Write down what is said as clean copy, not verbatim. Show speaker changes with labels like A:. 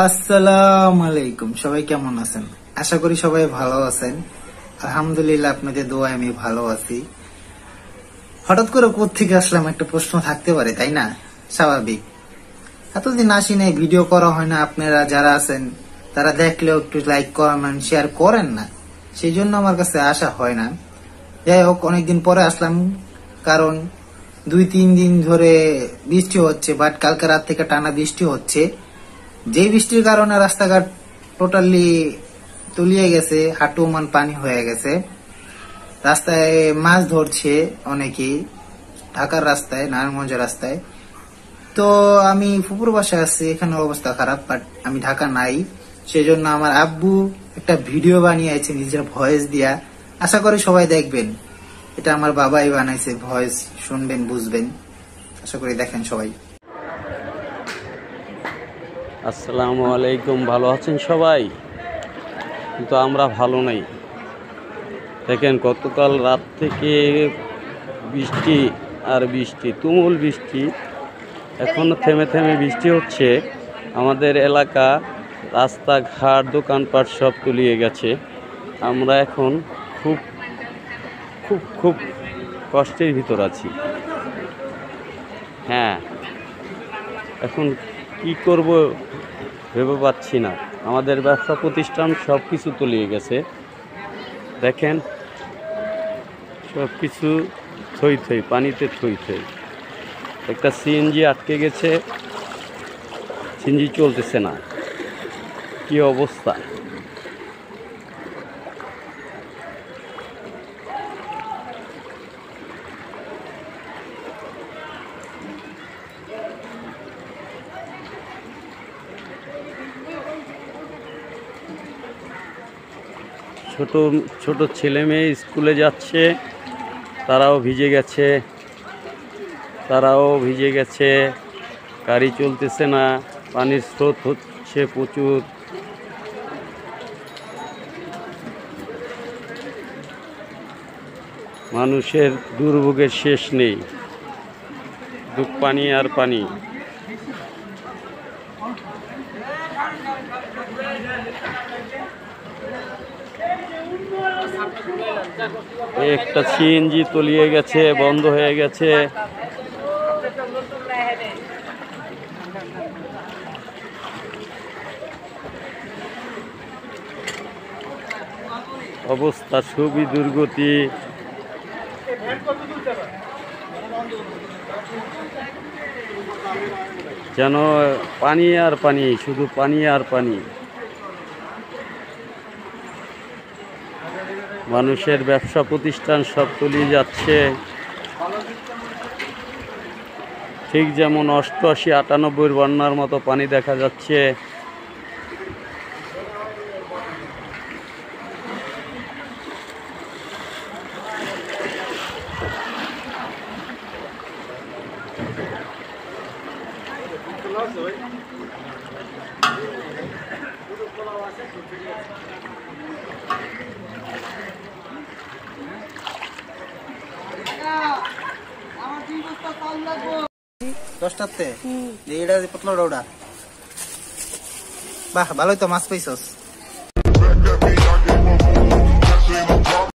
A: আসসালামু আলাইকুম। সবাই কেমন আছেন? আশা করি সবাই ভালো আছেন। আলহামদুলিল্লাহ, আপনাদের দোয়ায় আমি ভালো আছি। হঠাৎ করে কোত্থেকে আসলাম একটা প্রশ্ন থাকতে পারে, তাই না? স্বাভাবিক। এতদিন আসি নাই, ভিডিও করা হয় না। আপনারা যারা আছেন তারা দেখলেও একটু লাইক কমেন্ট শেয়ার করেন না, সেই জন্য আমার কাছে আসা হয় না। যাই হোক, অনেকদিন পরে আসলাম, কারণ 2-3 দিন ধরে বৃষ্টি হচ্ছে, বাট কালকে রাত থেকে টানা বৃষ্টি হচ্ছে। যে বৃষ্টির কারণে রাস্তাঘাট টোটালি তলিয়ে গেছে, হাঁটুমান পানি হয়ে গেছে। রাস্তায় মাছ ধরছে অনেকেই, ঢাকার রাস্তায়, নারায়ণগঞ্জের রাস্তায়। তো আমি ফুপুর বাসায় আসছি, এখানে অবস্থা খারাপ, বাট আমি ঢাকা নাই। সেজন্য আমার আব্বু একটা ভিডিও বানিয়েছে নিজের ভয়েস দিয়া। আশা করি সবাই দেখবেন। এটা আমার বাবাই বানাইছে, ভয়েস শুনবেন, বুঝবেন। আশা করি দেখেন সবাই।
B: আসসালামু আলাইকুম। ভালো আছেন সবাই? কিন্তু আমরা ভালো নাই। দেখেন, গতকাল রাত থেকে বৃষ্টি আর বৃষ্টি, তুমুল বৃষ্টি। এখনও থেমে থেমে বৃষ্টি হচ্ছে। আমাদের এলাকা, রাস্তাঘাট, দোকানপাট সব তলিয়ে গেছে। আমরা এখন খুব খুব খুব কষ্টের ভিতর আছি। হ্যাঁ, এখন কি করব ভেবে পাচ্ছি না। আমাদের ব্যবসা প্রতিষ্ঠান সব কিছু তলিয়ে গেছে। দেখেন, সব কিছু থই থই, পানিতে থই থই। একটা সিএনজি আটকে গেছে, সিএনজি চলতেছে না। কি অবস্থা! ছোট ছোট ছেলে মেয়ে স্কুলে যাচ্ছে, তারাও ভিজে গেছে। গাড়ি চলতেছে না, পানির স্রোত হচ্ছে প্রচুর। মানুষের দুর্ভোগের শেষ নেই। দুঃখ, পানি আর পানি। একটা সিএনজি তলিয়ে গেছে, বন্ধ হয়ে গেছে। অবস্থা খুবই দুর্গতি। যেন পানি আর পানি, শুধু পানি আর পানি। মানুষের ব্যবসা প্রতিষ্ঠান সব তলিয়ে যাচ্ছে। ঠিক যেমন 88-98 বন্যার মতো পানি দেখা যাচ্ছে।
A: দশটাতে এটা পাতলা ওটা। বাহ, ভালোই তো মাছ পাইছস।